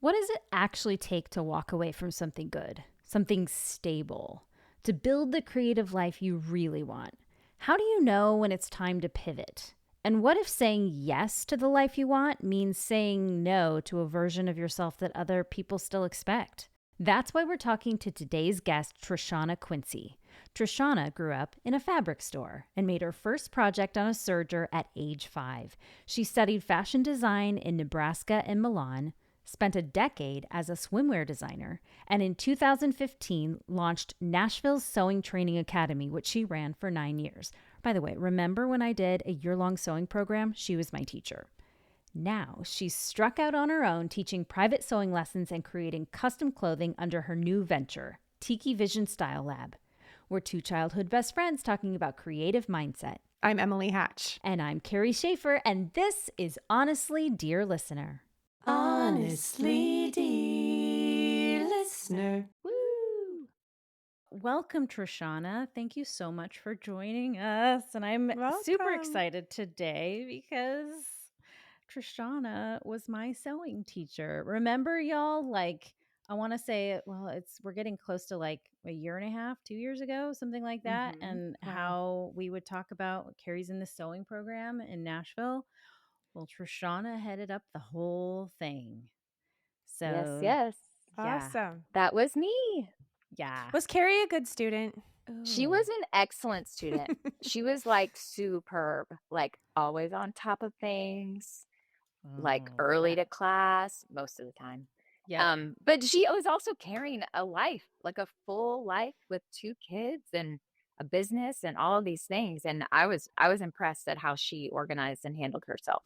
What does it actually take to walk away from something good, something stable, to build the creative life you really want? How do you know when it's time to pivot? And what if saying yes to the life you want means saying no to a version of yourself that other people still expect? That's why we're talking to today's guest, Trishawna Quincy. Trishawna grew up in a fabric store and made her first project on a serger at age 5. She studied fashion design in Nebraska and Milan, spent a decade as a swimwear designer, and in 2015 launched Nashville's Sewing Training Academy, which she ran for 9 years. By the way, remember when I did a year-long sewing program? She was my teacher. Now she's struck out on her own, teaching private sewing lessons and creating custom clothing under her new venture, Tiki Vision Style Lab. We're two childhood best friends talking about creative mindset. I'm Emily Hatch. And I'm Carrie Schaefer, and this is Honestly, Dear Listener. Honestly, dear listener. Woo! Welcome, Trishawna. Thank you so much for joining us. And I'm super Welcome. excited today because Trishawna was my sewing teacher. Remember, y'all? I want to say, we're getting close to like a year and a half, 2 years ago, something like that. Mhm. And Wow. how we would talk about Carrie's in the sewing program in Nashville. Well, Trishawna headed up the whole thing. So, Yes. yeah. Awesome. That was me. Yeah. Was Carrie a good student? She was an excellent student. She was like superb, like always on top of things, like early to class most of the time. Yeah. But she was also carrying a life, like a full life with 2 kids and a business and all of these things. And I was impressed at how she organized and handled herself.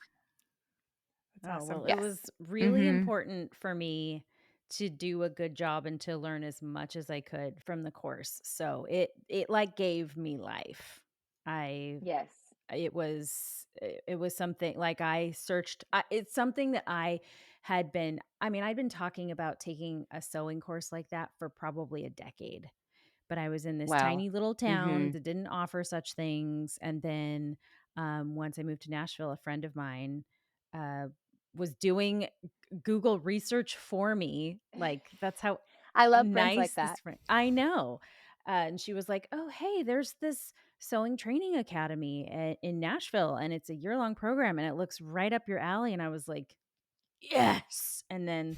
That's awesome. Well, Yes. it was really important for me to do a good job and to learn as much as I could from the course. So it like gave me life. Yes. It was something like I searched. It's something that I'd been talking about taking a sewing course like that for probably a decade. But I was in this Wow. tiny little town that didn't offer such things. And then once I moved to Nashville, a friend of mine was doing Google research for me. Like, that's how I love friends nice like this that. friend. I know. And she was like, "Oh, hey, there's this sewing training academy in Nashville, and it's a year-long program, and it looks right up your alley." And I was like, "Yes!" And then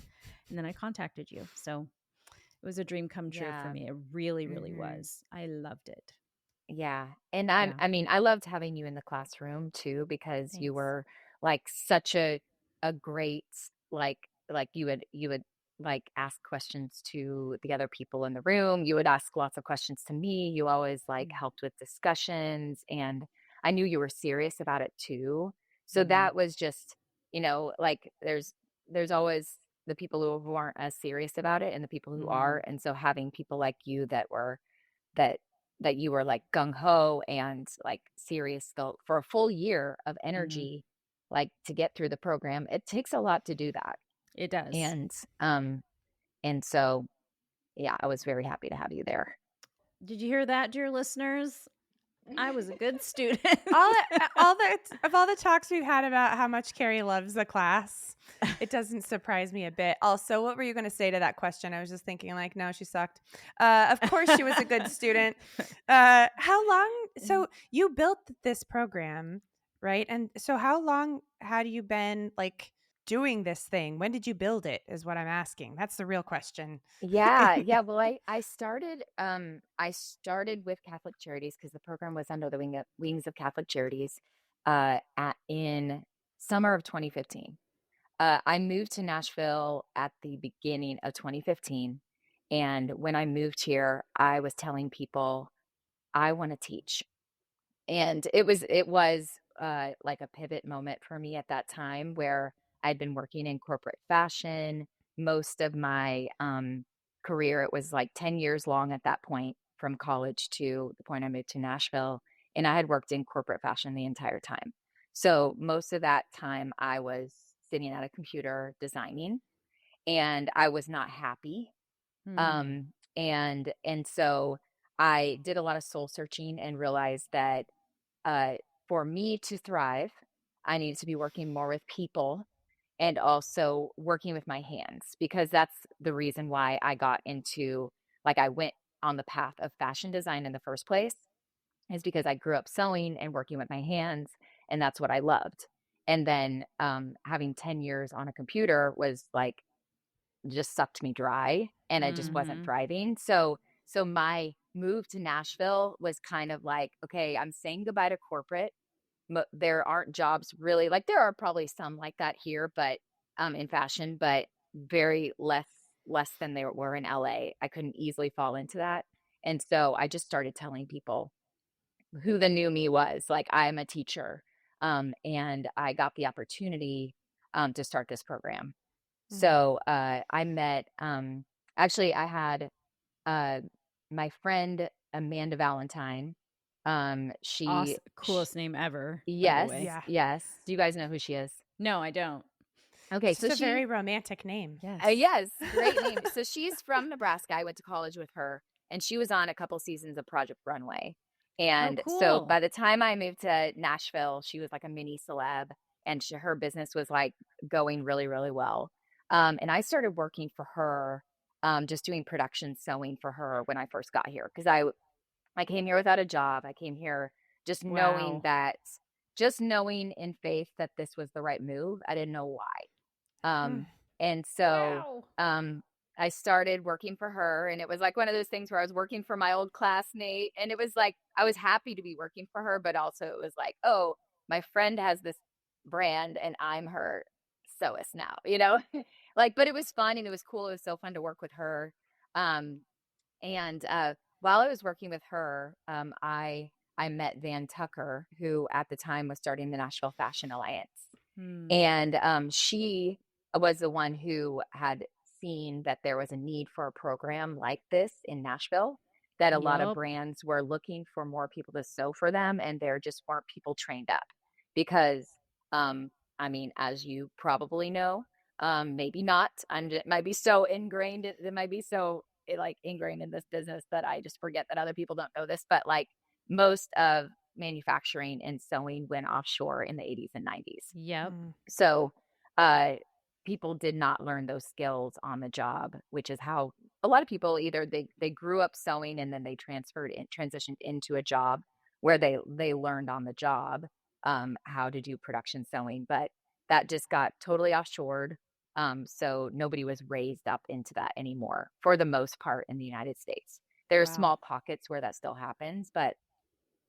I contacted you. So it was a dream come true for Yeah. me. It really, really was. I loved it. Yeah. And Yeah. I mean, I loved having you in the classroom too, because you Thanks. were like such a great, like you would like ask questions to the other people in the room. You would ask lots of questions to me. You always like helped with discussions, and I knew you were serious about it too. So that was just, like there's always the people who aren't as serious about it and the people who are. And so having people like you that that you were like gung ho and like serious for a full year of energy, like to get through the program, it takes a lot to do that. It does. And so, yeah, I was very happy to have you there. Did you hear that, dear listeners? I was a good student. all the talks we've had about how much Carrie loves the class, it doesn't surprise me a bit. Also, what were you going to say to that question? I was just thinking like, no, she sucked. Of course she was a good student. How long? So you built this program, right? And so how long had you been like doing this thing? When did you build it is what I'm asking. That's the real question. Yeah. Well, I started with Catholic Charities because the program was under the wings of Catholic Charities in summer of 2015. I moved to Nashville at the beginning of 2015. And when I moved here, I was telling people I want to teach. And it was like a pivot moment for me at that time where I'd been working in corporate fashion most of my career. It was like 10 years long at that point, from college to the point I moved to Nashville. And I had worked in corporate fashion the entire time. So most of that time I was sitting at a computer designing, and I was not happy. And so I did a lot of soul searching and realized that for me to thrive, I needed to be working more with people and also working with my hands, because that's the reason why I got into, like, I went on the path of fashion design in the first place, is because I grew up sewing and working with my hands, and that's what I loved. And then having 10 years on a computer was like, just sucked me dry, and I just wasn't Mhm. thriving. So my move to Nashville was kind of like, okay, I'm saying goodbye to corporate. There aren't jobs really, like, there are probably some like that here, but in fashion, but very less than they were in LA. I couldn't easily fall into that. And so I just started telling people who the new me was, like, I'm a teacher. And I got the opportunity to start this program. Mm. So I met, actually, I had uh, my friend Amanda Valentine. She, Awesome. Coolest name ever, by the yes, way. Yeah. yes. Do you guys know who she is? No, I don't. Okay, It's so just a she, very romantic name. Yes. yes, great name. So she's from Nebraska. I went to college with her, and she was on a couple seasons of Project Runway. Oh, And so cool. by the time I moved to Nashville, she was like a mini celeb, and her business was like going really, really well. And I started working for her, just doing production sewing for her when I first got here, because I came here without a job. I came here just knowing Wow. that, just knowing in faith that this was the right move. I didn't know why. Mm. And so, Wow. I started working for her, and it was like one of those things where I was working for my old classmate, and it was like, I was happy to be working for her, but also it was like, oh, my friend has this brand and I'm her sewist now, like, but it was fun and it was cool. It was so fun to work with her. Um, and while I was working with her, I met Van Tucker, who at the time was starting the Nashville Fashion Alliance. Hmm. And she was the one who had seen that there was a need for a program like this in Nashville, that a lot of Yup. brands were looking for more people to sew for them, and there just weren't people trained up. Because, I mean, as you probably know, maybe not. It might be so ingrained. It might be so like ingrained in this business that I just forget that other people don't know this. But like, most of manufacturing and sewing went offshore in the 80s and 90s. Yep. Mm. So uh, people did not learn those skills on the job, which is how a lot of people, either they grew up sewing and then they transitioned into a job where they learned on the job how to do production sewing, but that just got totally offshored. So nobody was raised up into that anymore for the most part in the United States. There are Wow. small pockets where that still happens, but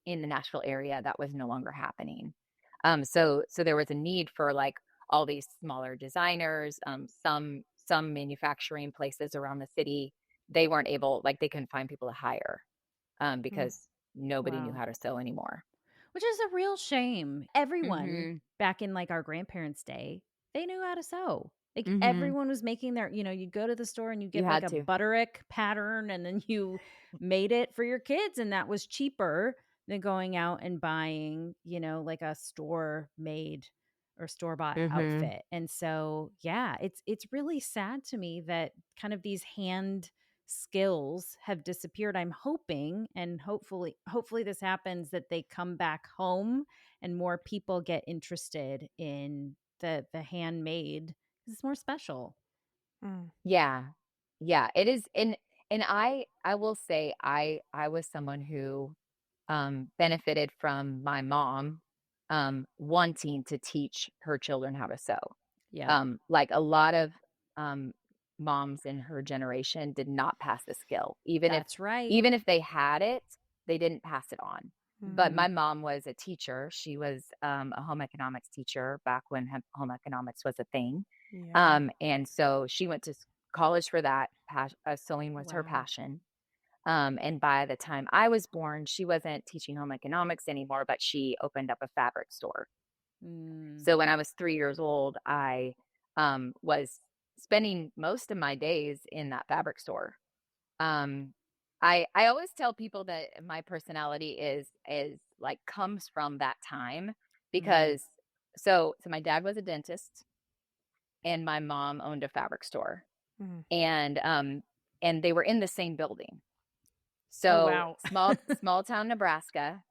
in the Nashville area, that was no longer happening. So there was a need for like all these smaller designers, some manufacturing places around the city. They weren't able, like, they couldn't find people to hire Mm. because nobody knew Wow. how to sew anymore. Which is a real shame. Everyone Mm-hmm. back in like our grandparents' day, they knew how to sew. Like Mm-hmm. everyone was making their, you'd go to the store and you You get like had a to. butterick pattern and then you made it for your kids and that was cheaper than going out and buying, like a store made or store bought Mm-hmm. outfit. And so, yeah, it's really sad to me that kind of these hand skills have disappeared. I'm hoping and hopefully this happens that they come back home and more people get interested in the handmade 'cause it's more special. Mm. Yeah. Yeah. It is. And I will say, I was someone who benefited from my mom wanting to teach her children how to sew. Yep. Like a lot of um, moms in her generation did not pass the skill. That's right. Even if they had it, they didn't pass it on. But Mm. my mom was a teacher. She was a home economics teacher back when home economics was a thing. Yeah. And so she went to college for that. Sewing was her Wow. passion. And by the time I was born, she wasn't teaching home economics anymore, but she opened up a fabric store. Mm. So when I was 3 years old, I was spending most of my days in that fabric store. Um, I always tell people that my personality is like comes from that time, Mm. because so my dad was a dentist and my mom owned a fabric store, Mm. and they were in the same building. Oh So wow. small town Nebraska.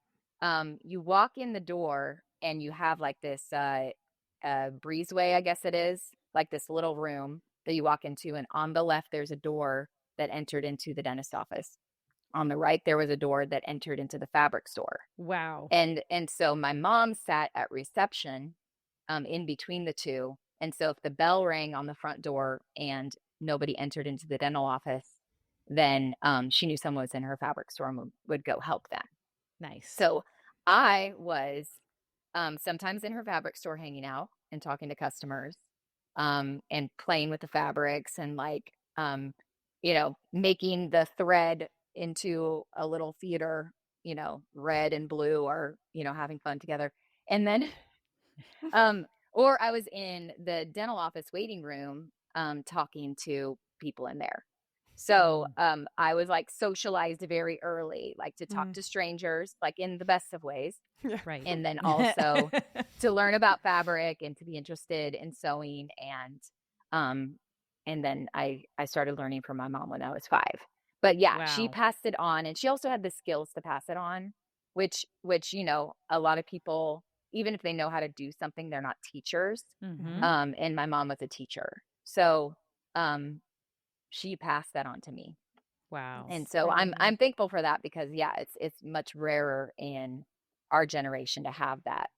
You walk in the door and you have like this. breezeway, I guess it is, like this little room that you walk into. And on the left, there's a door that entered into the dentist office. On the right, there was a door that entered into the fabric store. Wow. And so my mom sat at reception in between the two. And so if the bell rang on the front door and nobody entered into the dental office, then she knew someone was in her fabric store and would go help them. Nice. So I was sometimes in her fabric store hanging out and talking to customers and playing with the fabrics and like, making the thread into a little theater, red and blue, or, having fun together. And then, or I was in the dental office waiting room talking to people in there. So I was like socialized very early, like to talk to strangers, like in the best of ways. Right. And then also to learn about fabric and to be interested in sewing. And then I started learning from my mom when I was 5. But yeah, she Wow. passed it on, and she also had the skills to pass it on, which, a lot of people, even if they know how to do something, they're not teachers. Mhm. And my mom was a teacher. So, she passed that on to me. Wow. And so Really I'm thankful for that, because it's much rarer in our generation to have that.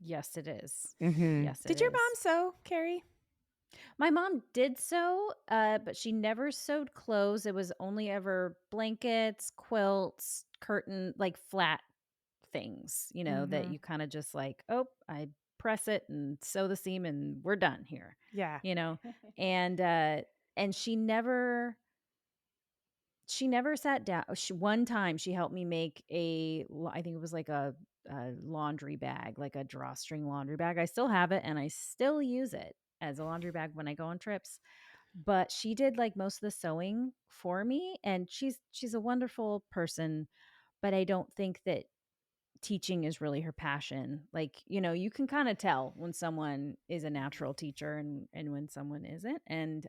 Yes, it is. Mhm. Yes, it Did your is. mom sew, Carrie? My mom did sew, but she never sewed clothes. It was only ever blankets, quilts, curtain, like flat things, that you kind of just like, oh, I press it and sew the seam and we're done here, Yeah. and she never sat down. One time she helped me make I think it was like a laundry bag, like a drawstring laundry bag. I still have it and I still use it as a laundry bag when I go on trips. But she did like most of the sewing for me, and she's a wonderful person, but I don't think that teaching is really her passion. Like, you can kind of tell when someone is a natural teacher and when someone isn't. And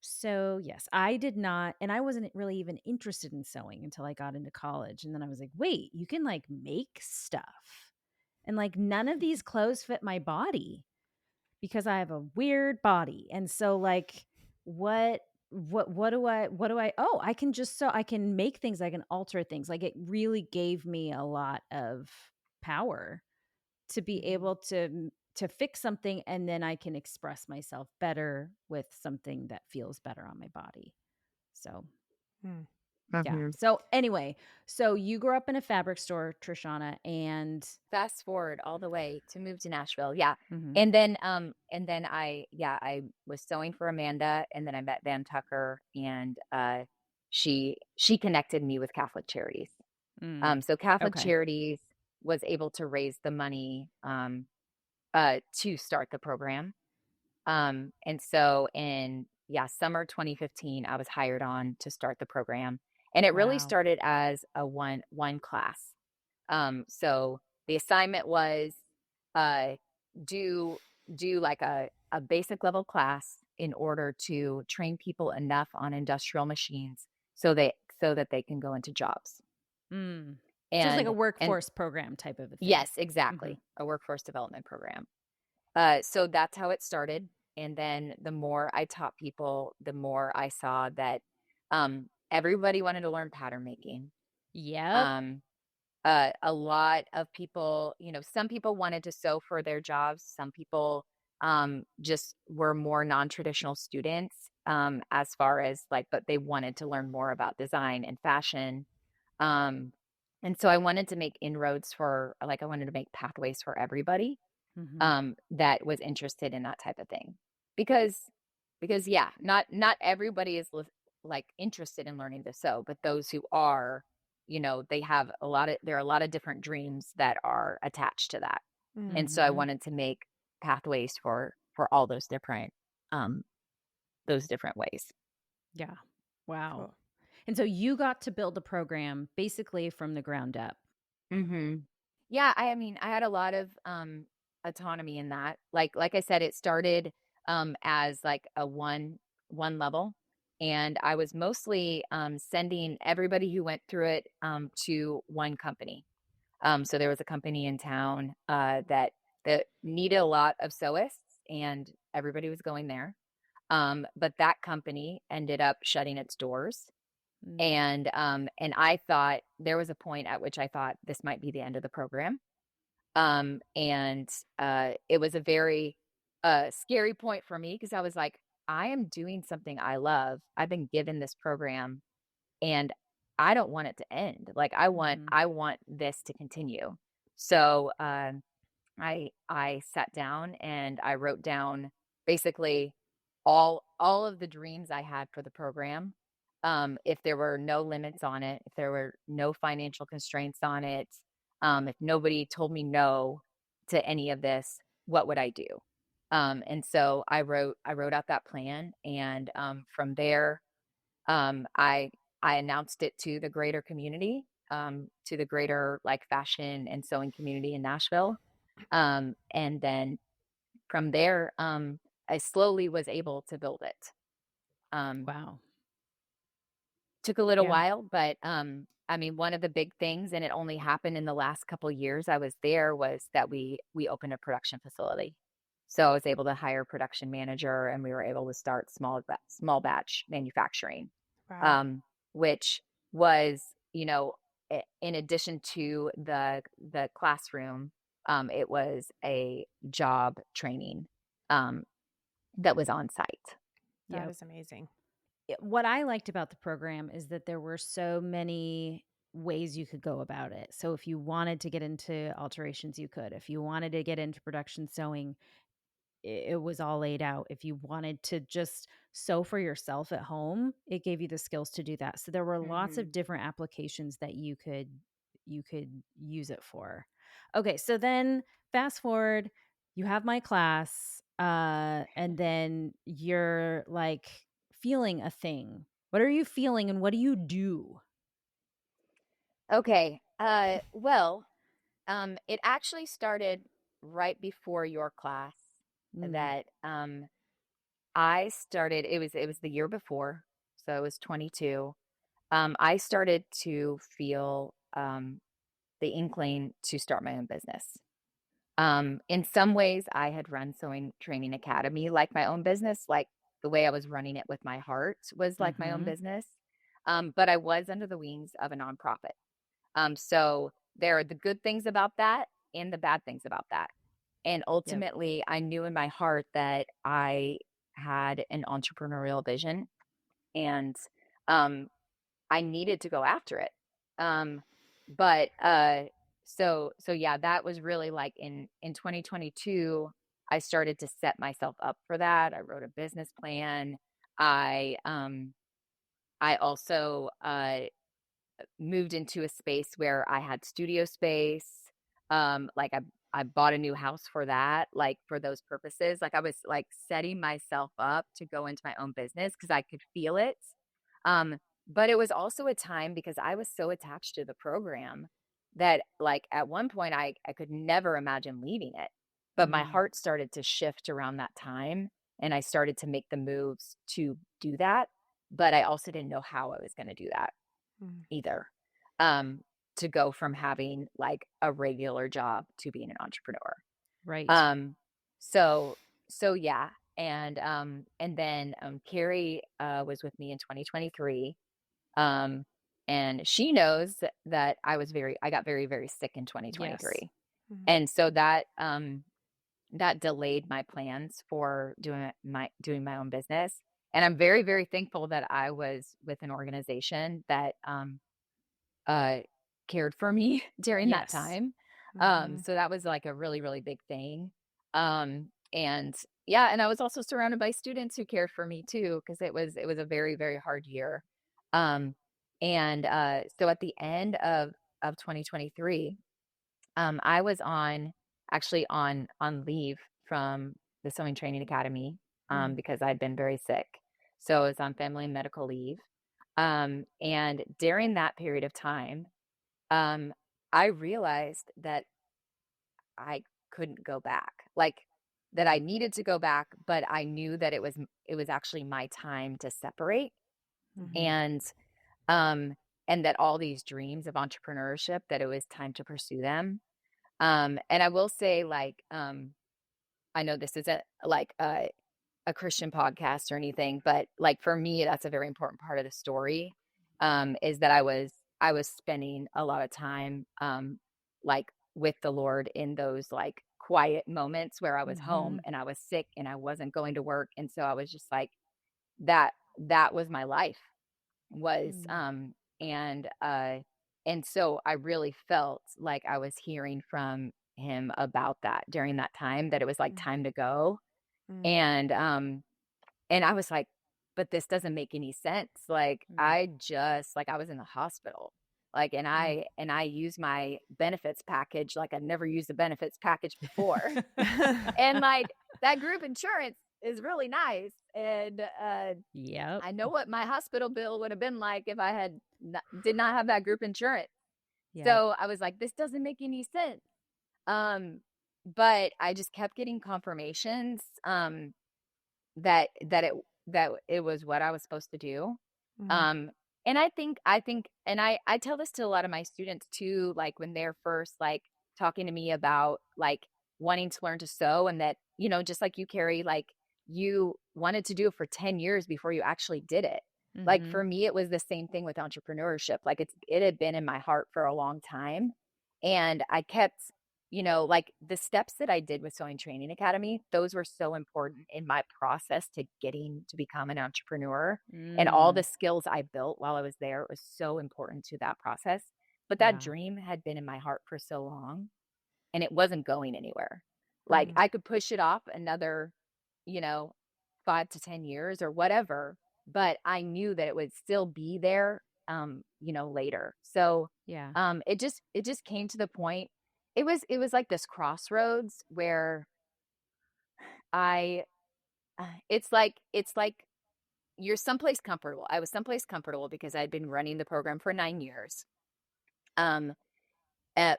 so, yes, I did not, and I wasn't really even interested in sewing until I got into college. And then I was like, wait, you can like make stuff. And like none of these clothes fit my body because I have a weird body. And so like what do I oh, I can just I can make things, I can alter things. Like it really gave me a lot of power to be able to fix something, and then I can express myself better with something that feels better on my body. So, yeah. So, anyway, so you grew up in a fabric store, Trishawna, and Fast forward all the way to move to Nashville. Yeah. Mhm. And then I was sewing for Amanda, and then I met Van Tucker, and she connected me with Catholic Charities. So Catholic Okay. Charities was able to raise the money to start the program. And so in summer 2015, I was hired on to start the program, and it really Wow. started as a one class. So the assignment was do like a basic level class in order to train people enough on industrial machines so that they can go into jobs. Just like a And workforce program type of a thing. yes, exactly. A workforce development program. So that's how it started. And then the more I taught people, the more I saw that everybody wanted to learn pattern making. Yep. A lot of people, some people wanted to sew for their jobs. Some people just were more non-traditional students as far as like, but they wanted to learn more about design and fashion. And so I wanted to make inroads I wanted to make pathways for everybody that was interested in that type of thing. Because yeah, not everybody is like interested in learning to sew, but those who are, they have there are a lot of different dreams that are attached to that. And so I wanted to make pathways for all those different ways. Yeah. Wow. Cool. And so you got to build a program basically from the ground up. Yeah, I mean, I had a lot of autonomy in that. Like I said, it started as like a one level, and I was mostly sending everybody who went through it to one company. So there was a company in town that that needed a lot of sewists, and everybody was going there. But that company ended up shutting its doors. And I thought there was a point at which I thought this might be the end of the program. And it was a very scary point for me, because I was like, I am doing something I love. I've been given this program, and I don't want it to end. Like, I want this to continue. So I sat down and I wrote down basically all of the dreams I had for the program. If there were no limits on it, if there were no financial constraints on it, if nobody told me no to any of this, what would I do? And so I wrote out that plan, and from there, I announced it to the greater community, to the greater like fashion and sewing community in Nashville. And then from there, I slowly was able to build it. Wow. Took a little Yeah. while, but I mean, one of the big things, and it only happened in the last couple of years I was there, was that we opened a production facility. So I was able to hire a production manager, and we were able to start small batch manufacturing, Wow. which was, in addition to the classroom, it was a job training that was on site. That Yep. is amazing. What I liked about the program is that there were so many ways you could go about it. So if you wanted to get into alterations, you could. If you wanted to get into production sewing, it was all laid out. If you wanted to just sew for yourself at home, it gave you the skills to do that. So there were lots of different applications that you could use it for. Okay, so then fast forward, you have my class, and then you're like feeling a thing. What are you feeling, and what do you do? Okay. Well, it actually started right before your class Mm, that I started. It was the year before, so I was 22. I started to feel the inkling to start my own business. In some ways, I had run Sewing Training Academy like my own business, like the way I was running it with my heart was like my own mm-hmm. business. But I was under the wings of a nonprofit. So there are the good things about that and the bad things about that. And Yep. ultimately, I knew in my heart that I had an entrepreneurial vision, and um, I needed to go after it. Um, but so yeah, that was really like in 2022, I started to set myself up for that. I wrote a business plan. I also moved into a space where I had studio space. Like I bought a new house for that, like for those purposes. Like I was like setting myself up to go into my own business because I could feel it. But it was also a time because I was so attached to the program that like at one point I could never imagine leaving it. But my Mm, heart started to shift around that time, and I started to make the moves to do that. But I also didn't know how I was going to do that Mm. either. Um, to go from having like a regular job to being an entrepreneur. right. Um, so yeah. And then Carrie was with me in 2023. Um, and she knows that I got very, very sick in Yes. 2023. Mhm. And so that delayed my plans for doing my own business. And I'm very, very thankful that I was with an organization that uh, cared for me during that Yes. time. Mhm. So that was like a really, really big thing. And yeah, and I was also surrounded by students who cared for me too, because it was a very, very hard year. Um, and so at the end of 2023, I was actually on leave from the Sewing Training Academy, Mm. because I'd been very sick. So I was on family and medical leave. And during that period of time, um, I realized that I couldn't go back. Like that I Mm. needed to go back, but I knew that it was actually my time to separate, Mhm. and um and that all these dreams of entrepreneurship, that it was time to pursue them. And I will say, like, I know this isn't like a Christian podcast or anything, but like for me, that's a very important part of the story. Is that I was spending a lot of time like with the Lord in those like quiet moments where I was home Mhm. and I was sick and I wasn't going to work. And so I was just like that was my life was Mm. and so I really felt like I was hearing from him about that during that time, that it was like Mm, time to go. mm, And I was like, but this doesn't make any sense. Like Mm. I was in the hospital. Like mm. and I use my benefits package like I've never used a benefits package before. And like that group insurance is really nice. And Yep. I know what my hospital bill would have been like if I had did not have that group insurance. Yep. So I was like, this doesn't make any sense. Um, but I just kept getting confirmations that that it was what I was supposed to do. Mhm, Um, and I think, and I tell this to a lot of my students too, like when they're first like talking to me about like wanting to learn to sew, and that, you know, just like you, Carrie, like you wanted to do it for 10 years before you actually did it. Like Mhm. for me, it was the same thing with entrepreneurship. Like it had been in my heart for a long time. And I kept, you know, like the steps that I did with Sewing Training Academy, those were so important in my process to getting to become an entrepreneur. And all the Mm. skills I built while I was there was so important to that process. But that Yeah. dream had been in my heart for so long and it wasn't going anywhere. Like mhm, I could push it off another, you know, 5 to 10 years or whatever, but I knew that it would still be there, you know, later. So Yeah. it just came to the point. It was like this crossroads where I it's like you're someplace comfortable. I was someplace comfortable because I'd been running the program for 9 years. Um,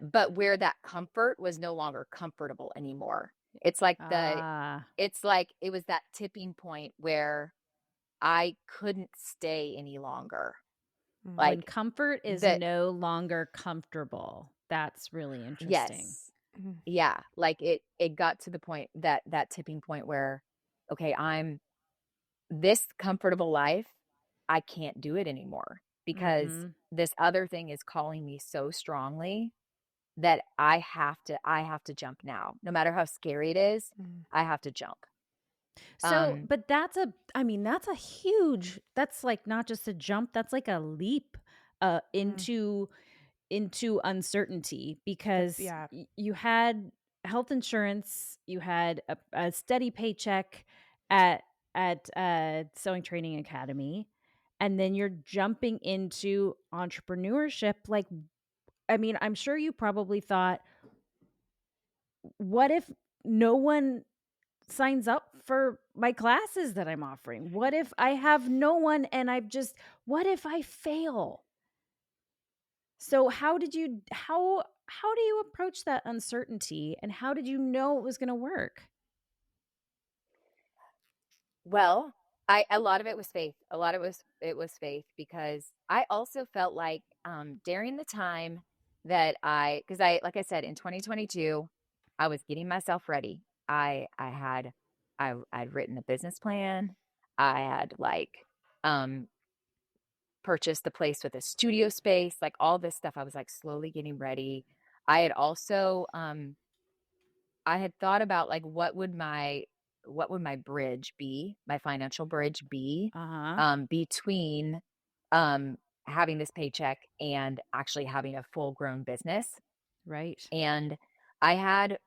but where that comfort was no longer comfortable anymore. It's like Ah. it's like it was that tipping point where I couldn't stay any longer. mm, When Like comfort is the no longer comfortable. That's really interesting. yes, mhm, yeah, like it got to the point that tipping point where okay, I'm this comfortable life, I can't do it anymore because Mhm. this other thing is calling me so strongly that I have to jump now. No matter how scary it is, mm, I have to jump. So, Um, but that's a I mean, that's a huge that's like not just a jump, that's like a leap mm. into uncertainty because Yeah. you had health insurance, you had a steady paycheck at Sewing Training Academy, and then you're jumping into entrepreneurship. Like, I mean, I'm sure you probably thought, what if no one signs up for my classes that I'm offering? What if I have no one and what if I fail? So how do you approach that uncertainty and how did you know it was going to work? well, I a lot of it was faith. A lot of it was faith because I also felt like during the time that because I like I said in 2022 I was getting myself ready. I had I'd written a business plan. I had like um purchased the place with a studio space, like all this stuff. I was like slowly getting ready. I had also I had thought about like what would my bridge be, my financial bridge be Uh-huh. between um having this paycheck and actually having a full grown business. Right. And I had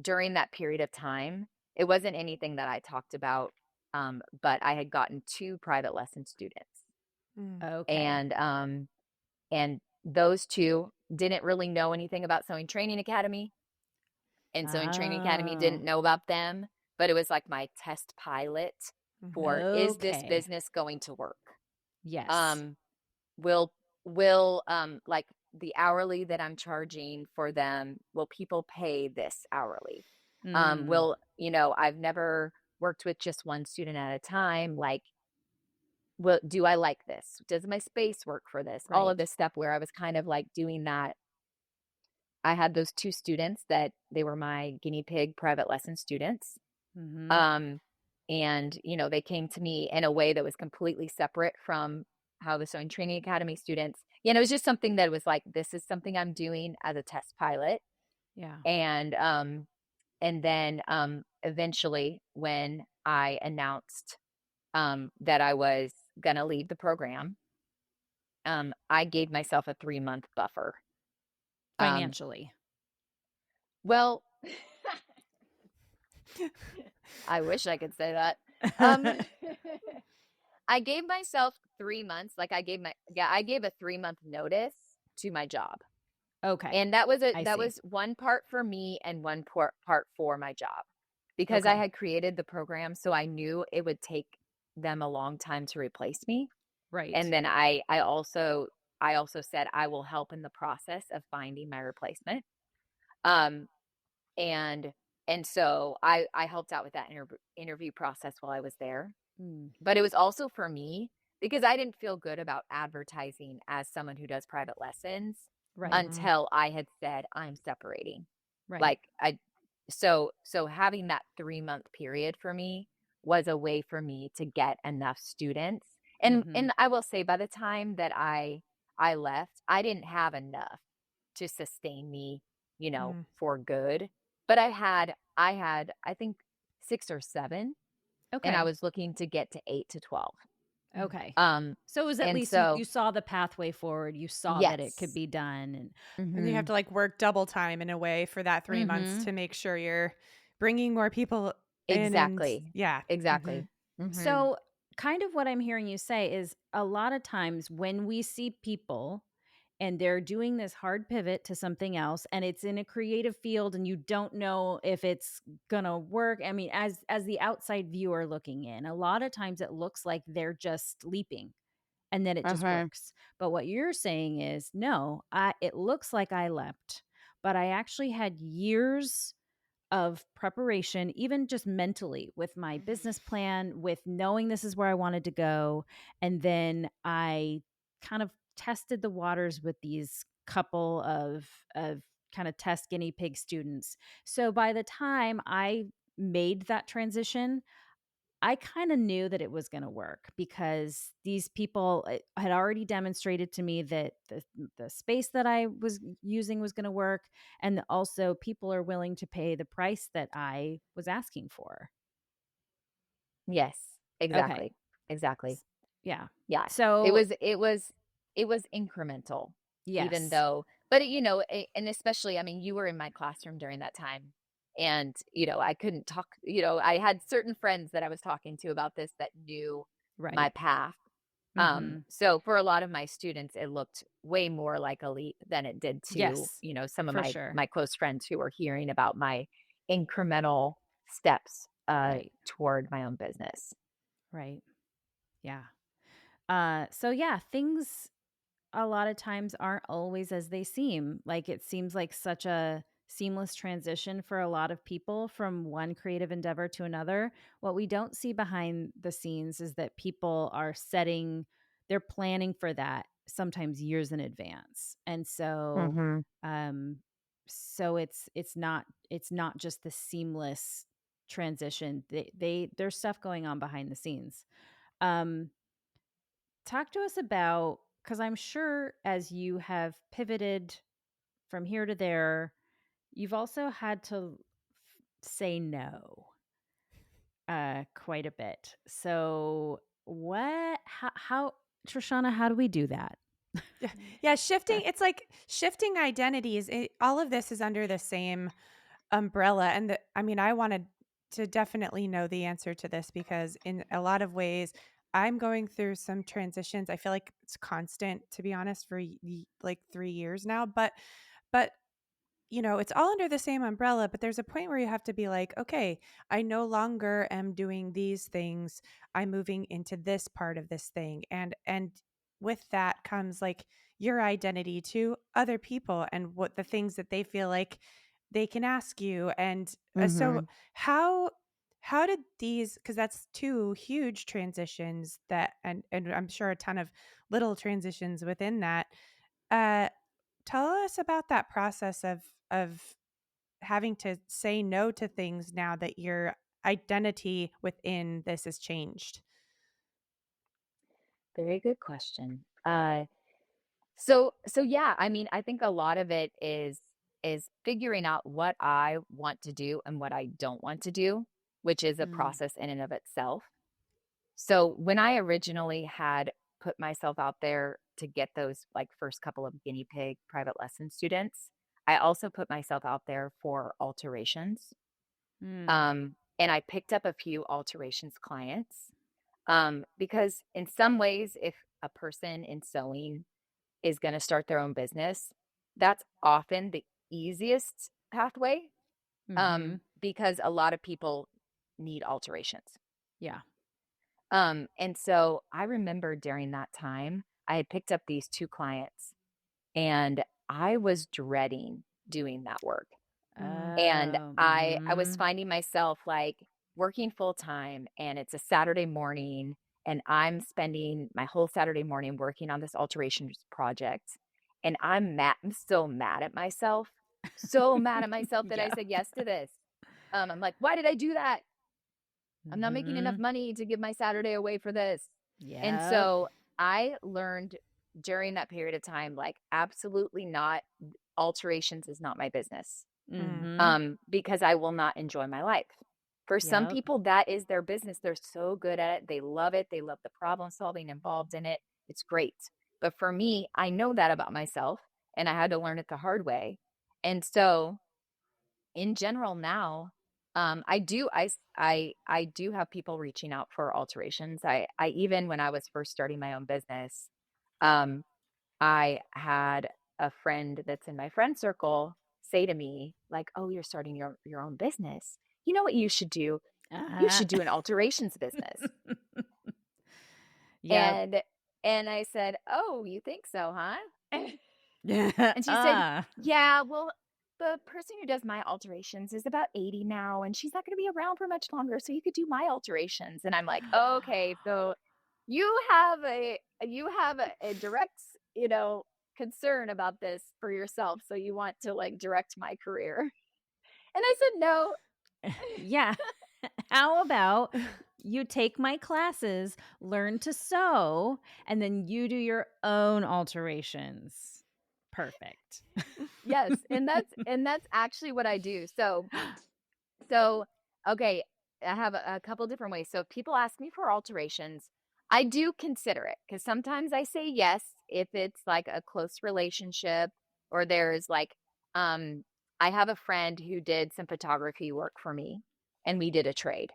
during that period of time, it wasn't anything that I talked about, but I had gotten two private lesson students. Mm, Okay. And and those two didn't really know anything about Sewing Training Academy, and Sewing Training Academy didn't Oh. know about them, but it was like my test pilot mhm, for, is this Okay. business going to work? Yes. Um, will will like the hourly that I'm charging for them, will people pay this hourly? Mm. Will, you know, I've never worked with just one student at a time. Like, will do I like this? Does my space work for this? All of Right. this stuff where I was kind of like doing that I had those 2 students that they were my guinea pig private lesson students. Mm-hmm. Um, and, they came to me in a way that was completely separate from how the Sewing Training Academy students, it was just something that was like, this is something I'm doing as a test pilot. Yeah. And then eventually when I announced that I was going to leave the program, I gave myself a 3-month buffer. Um, Financially. well, I wish I could say that. Um, I gave myself 3 months. Like I gave a 3-month notice to my job. Okay. And that I see. was one part for me and one part for my job, because I Okay. had created the program, so I knew it would take them a long time to replace me. Right. And then I also said I will help in the process of finding my replacement. Um, and so I helped out with that interview process while I was there. Mm. But it was also for me because I didn't feel good about advertising as someone who does private lessons Right. until I had said I'm separating. Right. Like so having that 3-month period for me was a way for me to get enough students. And Mhm. I will say, by the time that I left, I didn't have enough to sustain me, Mm. for good. But I think 6 or 7, and I Okay. was looking to get to 8 to 12. Okay. Um, So it was at and least so you saw the pathway forward. You saw that it could yes. be done. And And you have Mhm. to like work double time in a way for that 3 months mm-hmm. to make sure you're bringing more people in. And Exactly. yeah. Exactly. Mhm. So kind of what I'm hearing you say is a lot of times when we see people and they're doing this hard pivot to something else and it's in a creative field and you don't know if it's going to work. I mean, as the outside viewer looking in, a lot of times it looks like they're just leaping and then it just Uh-huh. works. But what you're saying is, no, it looks like I leapt, but I actually had years of preparation, even just mentally with my business plan, with knowing this is where I wanted to go. And then I kind of tested the waters with these couple of kind of test guinea pig students. So by the time I made that transition, I kind of knew that it was going to work because these people had already demonstrated to me that the space that I was using was going to work. And also, people are willing to pay the price that I was asking for. Yes. Okay. Exactly. Exactly. Yeah. Yeah. It So, was incremental, even yes. though, but and especially, I mean, you were in my classroom during that time, and I couldn't talk, I had certain friends that I was talking to about this that knew my Right. path. Mm-hmm. So for a lot of my students, it looked way more like a leap than it did to, Yes, some of for sure. my close friends who were hearing about my incremental steps Right. toward my own business. Right. Yeah. So yeah, things a lot of times aren't always as they seem. Like it seems like such a seamless transition for a lot of people from one creative endeavor to another. What we don't see behind the scenes is that people are they're planning for that sometimes years in advance. And so Mm-hmm. um so it's not just the seamless transition. There's stuff going on behind the scenes. Um Talk to us about, because I'm sure as you have pivoted from here to there, you've also had to say no quite a bit. So, how, Trishawna, how do we do that? Yeah. Yeah. Shifting. It's like shifting identities. All of this is under the same umbrella. And I mean, I wanted to definitely know the answer to this because in a lot of ways, I'm going through some transitions. I feel like it's constant, to be honest, for like 3 years now. But it's all under the same umbrella, but there's a point where you have to be like, okay, I no longer am doing these things. I'm moving into this part of this thing. And with that comes like your identity to other people and what the things that they feel like they can ask you. And so Mm-hmm. how did these, because that's two huge transitions and I'm sure a ton of little transitions within that. Uh tell us about that process of having to say no to things now that your identity within this has changed. Very good question. So yeah, I mean, I think a lot of it is figuring out what I want to do and what I don't want to do, which is a Mm. process in and of itself. So when I originally had put myself out there to get those like first couple of guinea pig private lesson students, I also put myself out there for alterations. Mm. And I picked up a few alterations clients. Because in some ways, if a person in sewing is going to start their own business, that's often the easiest pathway, Mm-hmm. because a lot of people need alterations. Yeah. And so I remember during that time, I had picked up these two clients and I was dreading doing that work. And Oh. I was Mm-hmm. finding myself like working full time, and it's a Saturday morning, and I'm spending my whole Saturday morning working on this alterations project. And I'm so mad at myself, so mad at myself that I Yeah. said yes to this. I'm like, why did I do that? I'm not making enough Mm-hmm. money to give my Saturday away for this. And Yep. so I learned during that period of time, like, absolutely not. Alterations is not my business, Mm-hmm. because I will not enjoy my life. For some Yep. people, that is their business. They're so good at it. They love it. They love the problem solving involved in it. It's great. But for me, I know that about myself, and I had to learn it the hard way. And so in general now, I do have people reaching out for alterations. I even when I was first starting my own business, um, I had a friend that's in my friend circle say to me, like, "Oh, you're starting your own business. You know what you should do? You Uh-huh. should do an alterations business." Yep. And and I said, "Oh, you think so, huh?" And she said, Ah. "Yeah, well, the person who does my alterations is about 80 now, and she's not going to be around for much longer, so you could do my alterations." And I'm like, "Okay, so you have a direct, concern about this for yourself, so you want to like direct my career." And I said, "No." Yeah. How about you take my classes, learn to sew, and then you do your own alterations? Perfect. Yes, and that's actually what I do. So, okay, I have a couple different ways. So if people ask me for alterations, I do consider it because sometimes I say yes if it's like a close relationship, or there's like, um, I have a friend who did some photography work for me, and we did a trade.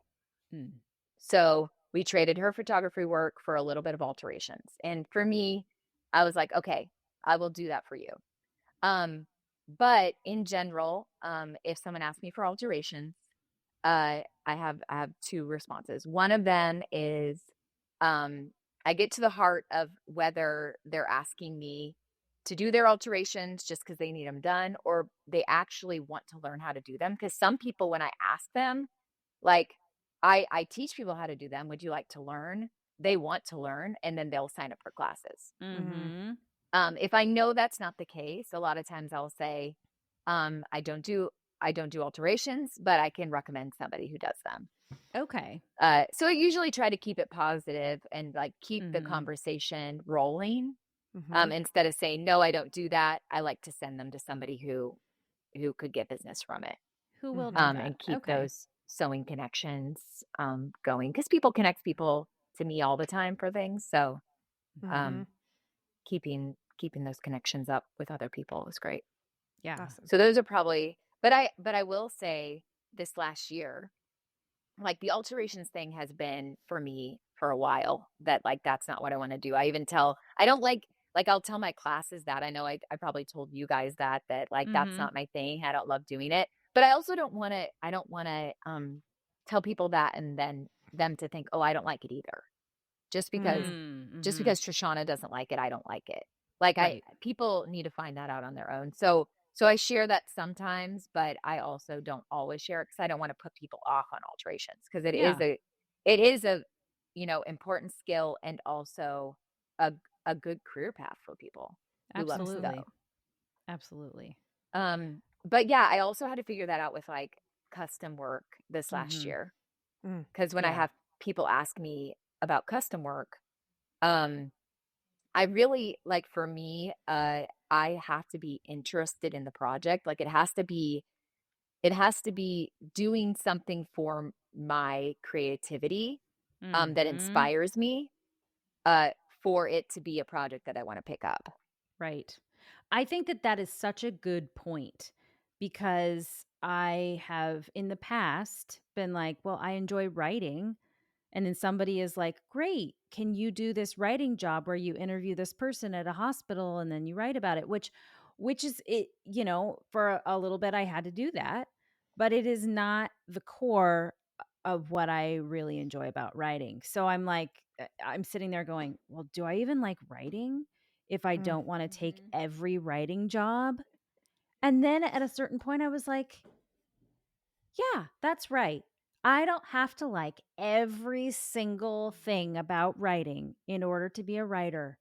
Mm. So we traded her photography work for a little bit of alterations. And for me, I was like, okay, I will do that for you. Um, but in general, if someone asks me for alterations, I have two responses. One of them is, um, I get to the heart of whether they're asking me to do their alterations just because they need them done, or they actually want to learn how to do them. Because some people, when I ask them, like, I teach people how to do them. Would you like to learn? They want to learn, and then they'll sign up for classes. Mm-hmm. Mm-hmm. If I know that's not the case, a lot of times I'll say, I don't do alterations, but I can recommend somebody who does them. Okay. So I usually try to keep it positive and like keep the Mm-hmm. conversation rolling. Mm-hmm. Instead of saying no, I don't do that, I like to send them to somebody who could get business from it. Who will Mm-hmm. do that? And keep Okay. those sewing connections going, because people connect people to me all the time for things. So Mm-hmm. um, keeping those connections up with other people is great. Yeah. Awesome. So those are probably, but I will say this last year, like the alterations thing has been for me for a while, that like that's not what I want to do. I don't like I'll tell my classes that. I know I probably told you guys that like that's Mm-hmm. not my thing. I don't love doing it. But I also I don't want to tell people that and then them to think, "Oh, I don't like it either." Just because Mm. just Mm-hmm. because Trishawna doesn't like it, I don't like it. Like Right. people need to find that out on their own. So I share that sometimes, but I also don't always share it because I don't want to put people off on alterations, because Yeah. it is a important skill, and also a good career path for people who love to Absolutely. sew. Absolutely. But yeah, I also had to figure that out with like custom work this last Mm-hmm. year. Mm. Because when I Yeah. have people ask me about custom work, um, I really like for me, I have to be interested in the project. Like it has to be doing something for my creativity, that Mm-hmm. inspires me, uh, for it to be a project that I want to pick up. Right. I think that that is such a good point because I have in the past been like, well, I enjoy writing. And then somebody is like, great, can you do this writing job where you interview this person at a hospital and then you write about it? Which is it, for a little bit I had to do that, but it is not the core of what I really enjoy about writing. So I'm like, I'm sitting there going, well, do I even like writing if I Mm. don't want to take Mhm. every writing job? And then at a certain point, I was like, yeah, that's right. I don't have to like every single thing about writing in order to be a writer.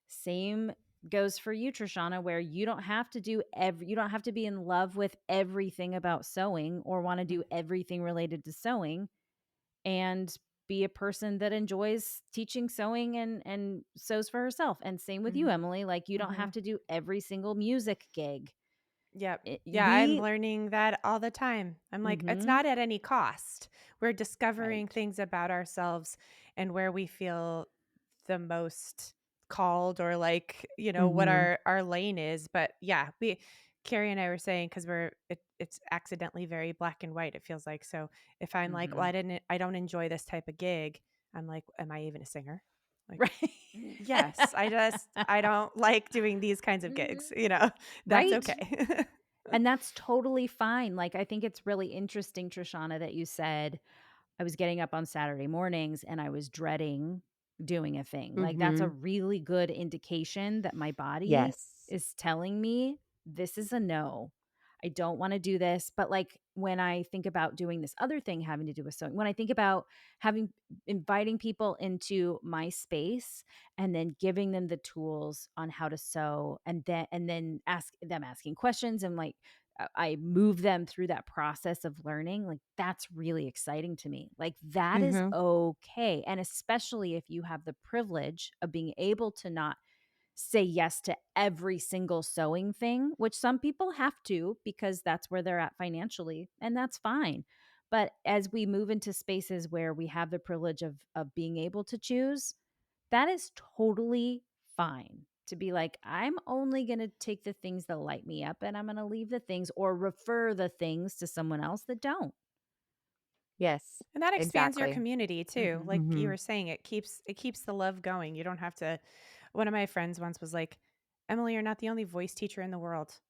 Same goes for you, Trishawna, where you don't have to be in love with everything about sewing or want to do everything related to sewing and be a person that enjoys teaching sewing and sews for herself. And same with you, Mhm. Emily. Like you don't Mm-hmm. have to do every single music gig. Yep. It, Yeah, I'm we learning that all the time. I'm like, it's mhm, not at any cost. We're discovering right. things about ourselves and where we feel the most called or like, what Mhm. our lane is. But yeah, Carrie and I were saying because it's accidentally very black and white, it feels like. So if I'm like, well, Mhm. I don't enjoy this type of gig, I'm like, am I even a singer? Like, Right. yes, I don't like doing these kinds of gigs, Mhm. that's Right. okay. And that's totally fine. Like, I think it's really interesting, Trishana, that you said, I was getting up on Saturday mornings and I was dreading doing a thing. Like, that's a Mhm. really good indication that my body Yes. is telling me this is a no. I don't want to do this. But like when I think about doing this other thing having to do with sewing, when I think about having inviting people into my space and then giving them the tools on how to sew and then asking questions and like I move them through that process of learning, like that's really exciting to me. Like that is Mhm. okay. And especially if you have the privilege of being able to not say yes to every single sewing thing, which some people have to because that's where they're at financially, and that's fine. But as we move into spaces where we have the privilege of being able to choose, that is totally fine to be like, I'm only going to take the things that light me up and I'm going to leave the things or refer the things to someone else that don't. Yes. And that expands your Exactly. community too. Mhm. Like you Mhm. were saying, it keeps the love going. You don't have to. One of my friends once was like, "Emily, you're not the only voice teacher in the world.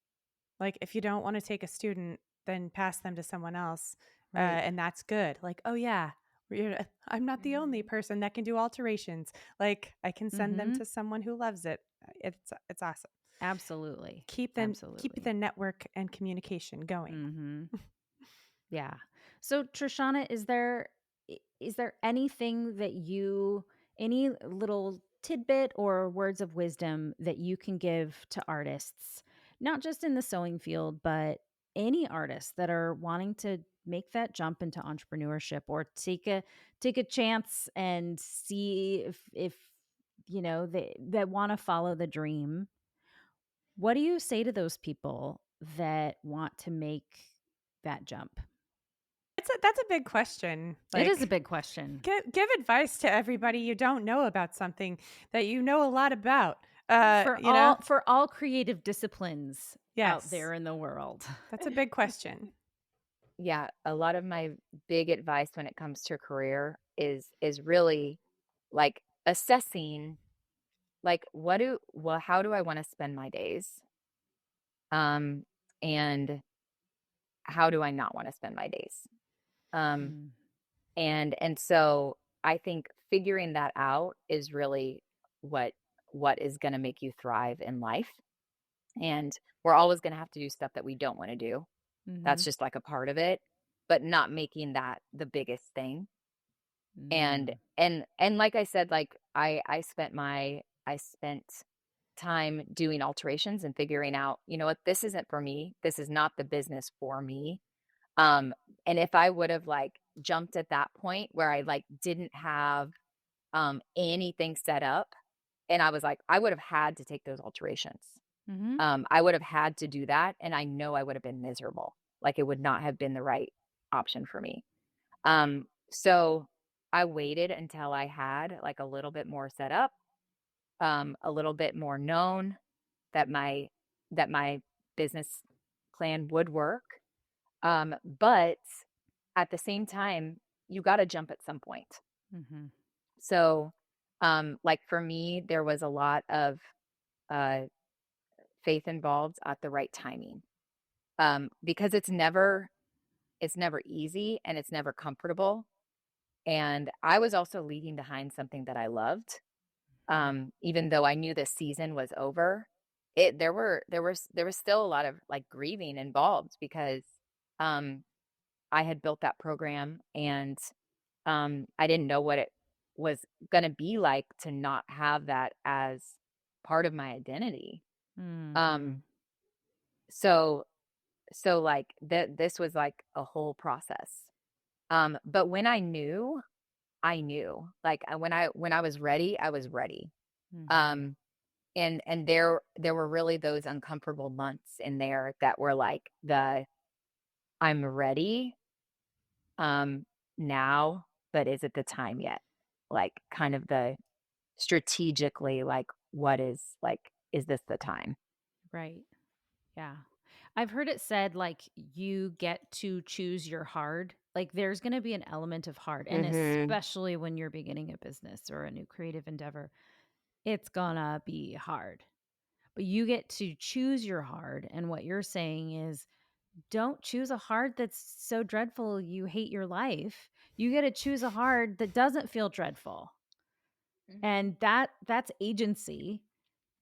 Like if you don't want to take a student, then pass them to someone else, Right. and that's good." Like, oh yeah, I'm not the only Mhm. person that can do alterations. Like I can send them Mhm. to someone who loves it. It's awesome. Absolutely. Keep Absolutely. the network and communication going. Mhm. Yeah. So Trishana, is there anything that any little tidbit or words of wisdom that you can give to artists, not just in the sewing field, but any artists that are wanting to make that jump into entrepreneurship or take a chance and see if they that want to follow the dream. What do you say to those people that want to make that jump? That's a big question. It is a Like big question give advice to everybody you don't know about something that you know a lot about. for all creative disciplines out Yes, there in the world. that's a big question. Yeah, a lot of my big advice when it comes to career is really like assessing like how do I want to spend my days? Um and how do I not want to spend my days? Um Mm, and so I think figuring that out is really what what is going to make you thrive in life. And we're always going to have to do stuff that we don't want to do. That's mhm, just like a part of it, but not making that the biggest thing. And mm, and like I said, like I spent time doing alterations and figuring out, you know what, this isn't for me. This is not the business for me. And if I would have like jumped at that point where I like didn't have anything set up, and I was like, I would have had to take those alterations. I would have had to do that, and I know I would have been miserable. Like it would not have been the right option for me. So I waited until I had like a little bit more set up, a little bit more known that my business plan would work. But at the same time, you got to jump at some point. So, like for me, there was a lot of uh, faith involved at the right timing, because it's never easy and it's never comfortable. And I was also leaving behind something that I loved. Even though I knew this season was over, there was still a lot of like grieving involved because I had built that program, and I didn't know what it was going to be like to not have that as part of my identity. So like this was like a whole process. But when I knew, like when I was ready, I was ready. And there were really those uncomfortable months in there that were like I'm ready now, but is it the time yet? Like kind of the strategically, like what is like, is this the time? Right. Yeah. I've heard it said like you get to choose your hard. Like there's going to be an element of hard. And especially when you're beginning a business or a new creative endeavor, it's going to be hard. But you get to choose your hard. And what you're saying is don't choose a hard that's so dreadful you hate your life. You get to choose a hard that doesn't feel dreadful. And that's agency.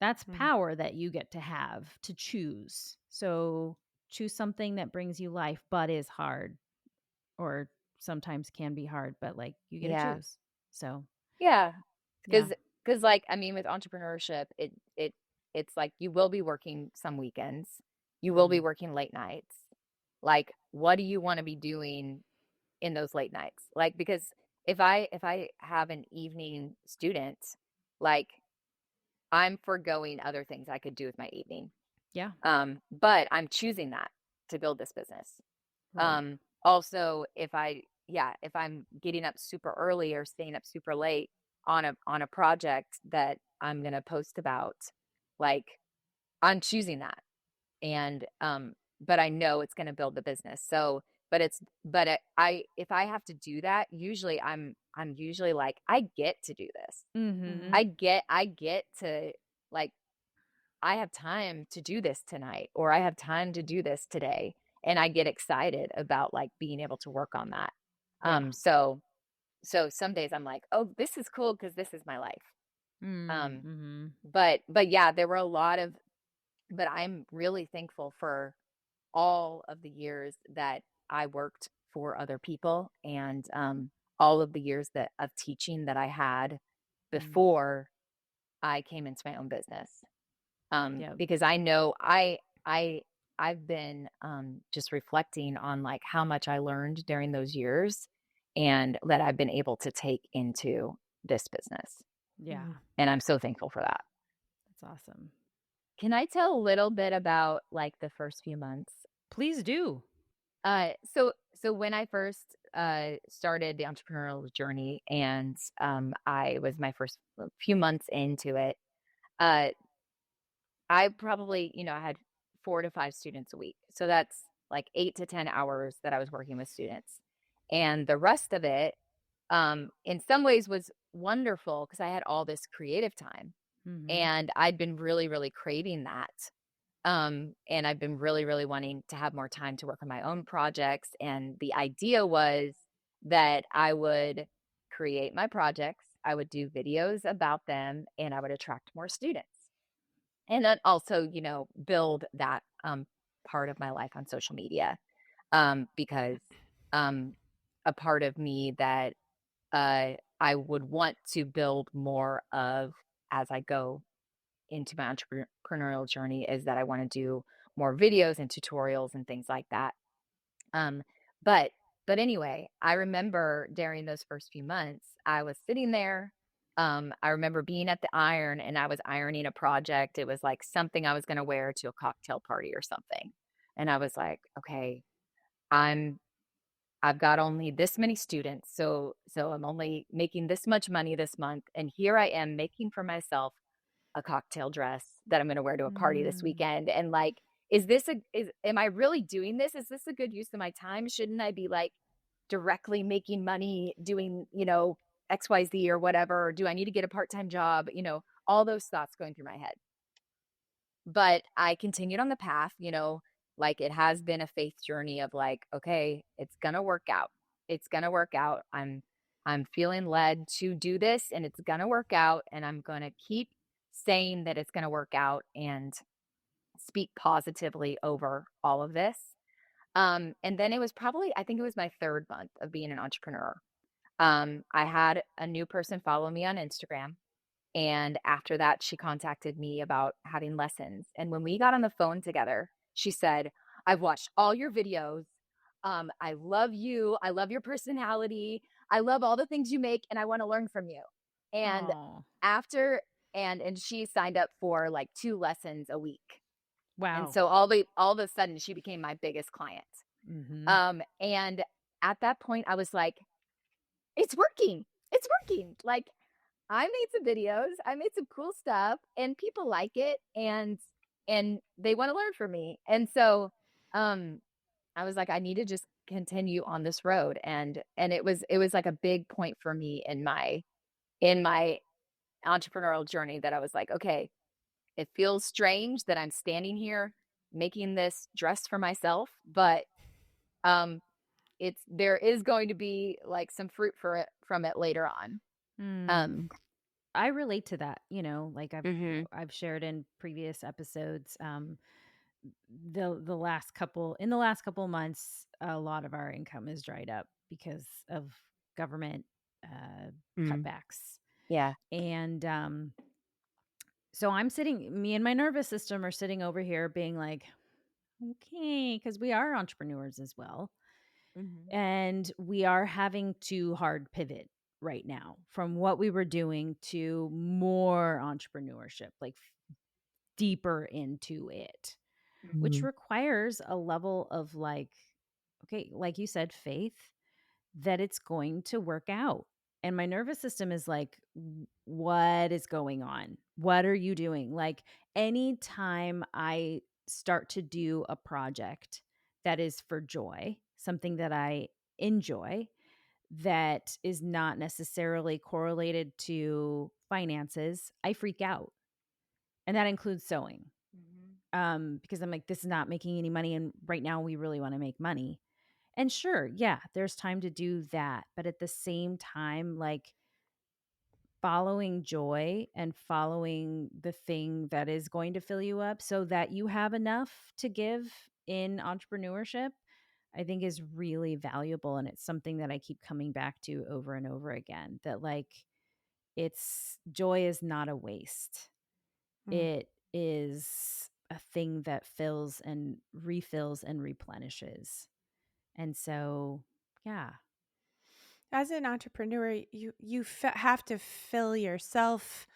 That's power that you get to have to choose. So choose something that brings you life but is hard, or sometimes can be hard, but like you get to choose. So yeah. Because like, I mean, with entrepreneurship, it's like you will be working some weekends, you will be working late nights. Like, what do you want to be doing in those late nights? Like, because if I have an evening student, like I'm foregoing other things I could do with my evening. Yeah. But I'm choosing that to build this business. Right. Also, if I'm getting up super early or staying up super late on a project that I'm going to post about, like I'm choosing that. And but I know it's going to build the business. So, if I have to do that, usually I'm usually like I get to do this. I get to like I have time to do this tonight, or I have time to do this today. And I get excited about like being able to work on that. So some days I'm like, oh, this is cool because this is my life. But yeah, there were a lot of, but I'm really thankful for all of the years that I worked for other people, and all of the years of teaching that I had before I came into my own business. Because I know I've been just reflecting on like how much I learned during those years, and that I've been able to take into this business. Yeah. And I'm so thankful for that. That's awesome. Can I tell a little bit about like the first few months? Please do. So when I first started the entrepreneurial journey, and I was my first few months into it, I probably, I had 4 to 5 students a week. So that's like 8 to 10 hours that I was working with students. And the rest of it, in some ways was wonderful because I had all this creative time, and I'd been really, really craving that. And I've been really, really wanting to have more time to work on my own projects. And the idea was that I would create my projects, I would do videos about them, and I would attract more students. And then also, build that part of my life on social media, because a part of me that I would want to build more of as I go into my entrepreneurial journey is that I want to do more videos and tutorials and things like that. Um, but anyway, I remember during those first few months, I was sitting there. I remember being at the iron and I was ironing a project. It was like something I was going to wear to a cocktail party or something. And I was like, okay, I'm I've got only this many students, so I'm only making this much money this month, and here I am making for myself a cocktail dress that I'm going to wear to a party this Mm. weekend. And like, am I really doing this? Is this a good use of my time? Shouldn't I be like directly making money doing, XYZ or whatever? Or do I need to get a part-time job? All those thoughts going through my head. But I continued on the path, like it has been a faith journey of like, okay, it's going to work out. It's going to work out. I'm feeling led to do this and it's going to work out, and I'm going to keep saying that it's going to work out and speak positively over all of this. And then I think it was my third month of being an entrepreneur. I had a new person follow me on Instagram. And after that, she contacted me about having lessons. And when we got on the phone together, she said, I've watched all your videos. I love you. I love your personality. I love all the things you make, and I want to learn from you. And Oh, after, and she signed up for like 2 lessons a week. And wow. so all of a sudden she became my biggest client. Mm-hmm. And at that point I was like, it's working. It's working. Like, I made some videos, I made some cool stuff, and people like it, and they want to learn from me. And so I was like, I need to just continue on this road. And it was like a big point for me in my entrepreneurial journey, that I was like, okay, it feels strange that I'm standing here making this dress for myself, but um there is going to be like some fruit from it later on. Mm. Um I relate to that, like mhm. I've shared in previous episodes. The last couple months, a lot of our income is dried up because of government Mm. cutbacks. Yeah. And so me and my nervous system are sitting over here being like, okay, because we are entrepreneurs as well. Mhm. And we are having to hard pivot right now from what we were doing to more entrepreneurship, like deeper into it, which Mhm. requires a level of like, okay, like you said, faith that it's going to work out. And my nervous system is like, what is going on? What are you doing? Like, anytime I start to do a project that is for joy, something that I enjoy, that is not necessarily correlated to finances, I freak out. And that includes sewing. Mhm. Because I'm like, this is not making any money. And right now we really want to make money. And sure, yeah, there's time to do that. But at the same time, like, following joy and following the thing that is going to fill you up so that you have enough to give in entrepreneurship, I think is really valuable. And it's something that I keep coming back to over and over again, that like, it's joy is not a waste. Mm. It is a thing that fills and refills and replenishes. And so, yeah. As an entrepreneur, you have to fill yourself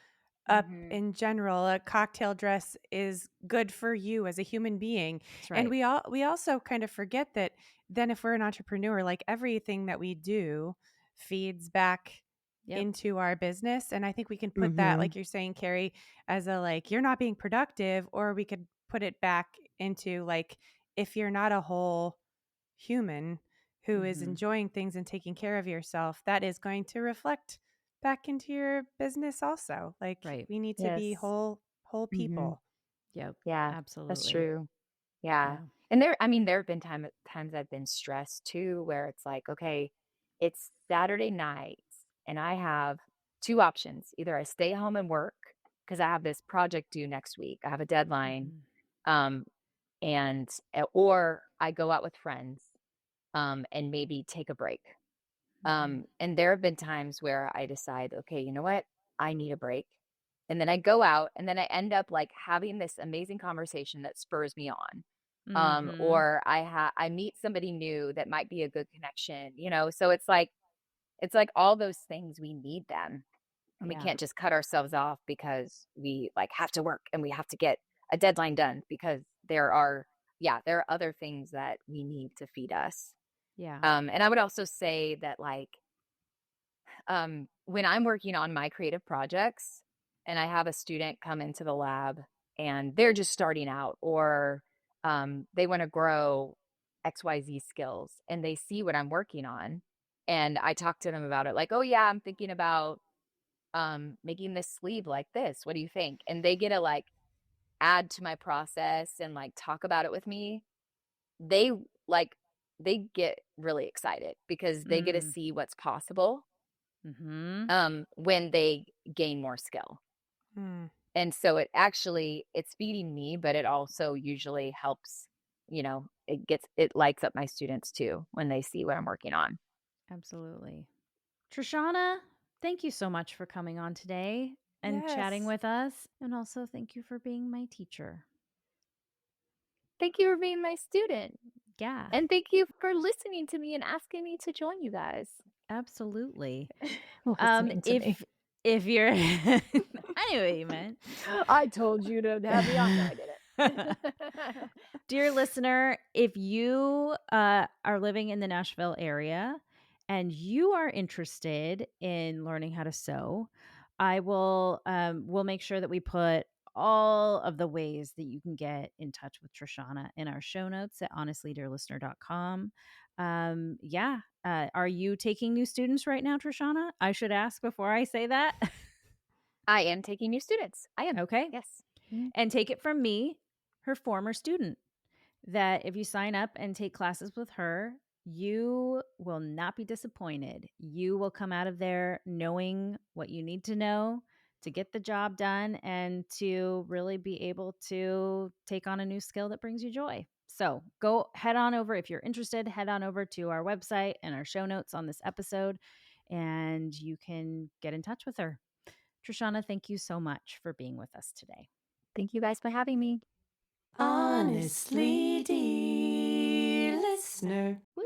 up Mhm. in general. A cocktail dress is good for you as a human being. That's And right. we also kind of forget that then if we're an entrepreneur, like everything that we do feeds back Yep. into our business. And I think we can put that, Mhm. like you're saying, Carrie, as a like, you're not being productive, or we could put it back into like, if you're not a whole human who is Mm-hmm. enjoying things and taking care of yourself, that is going to reflect back into your business also. Like, Right. we need to be Yes. whole Mhm. people. Yep. Yeah, that's Absolutely. true. Yeah. Yeah. And there have been times I've been stressed too, where it's like, okay, it's Saturday night and I have 2 options. Either I stay home and work because I have this project due next week. I have a deadline. Mm-hmm. Um, or I go out with friends, and maybe take a break. Mm-hmm. And there have been times where I decide, okay, you know what? I need a break. And then I go out and then I end up like having this amazing conversation that spurs me on. Mm-hmm. Or I meet somebody new that might be a good connection, you know? So it's like all those things, we need them. And we Yeah. can't just cut ourselves off because we like have to work and we have to get a deadline done, because there are other things that we need to feed us. Yeah. And I would also say that like when I'm working on my creative projects and I have a student come into the lab and they're just starting out, or they want to grow XYZ skills and they see what I'm working on, and I talk to them about it, like, oh yeah, I'm thinking about making this sleeve like this. What do you think? And they get to like add to my process and like talk about it with me. They like they get really excited because they get to Mm. see what's possible Mm-hmm. when they gain more skill. Mm. And so it's feeding me, but it also usually helps, it lights up my students too when they see what I'm working on. Absolutely. Trishawna, thank you so much for coming on today and chatting Yes. with us. And also, thank you for being my teacher. Thank you for being my student. Yeah, And thank you for listening to me and asking me to join you guys. absolutely. Listening to me. If you're, I knew what you meant. I told you to have me on. No, I didn't. Dear listener, if you are living in the Nashville area and you are interested in learning how to sew, I will we'll make sure that we put all of the ways that you can get in touch with Trishawna in our show notes at honestlydearlistener.com. Are you taking new students right now, Trishawna? I should ask before I say that. I am taking new students. I am. Okay. Yes. Mhm. And take it from me, her former student, that if you sign up and take classes with her, you will not be disappointed. You will come out of there knowing what you need to know to get the job done and to really be able to take on a new skill that brings you joy. So head on over. If you're interested, head on over to our website and our show notes on this episode, and you can get in touch with her. Trishawna, thank you so much for being with us today. Thank you guys for having me. Honestly, dear listener. Woo.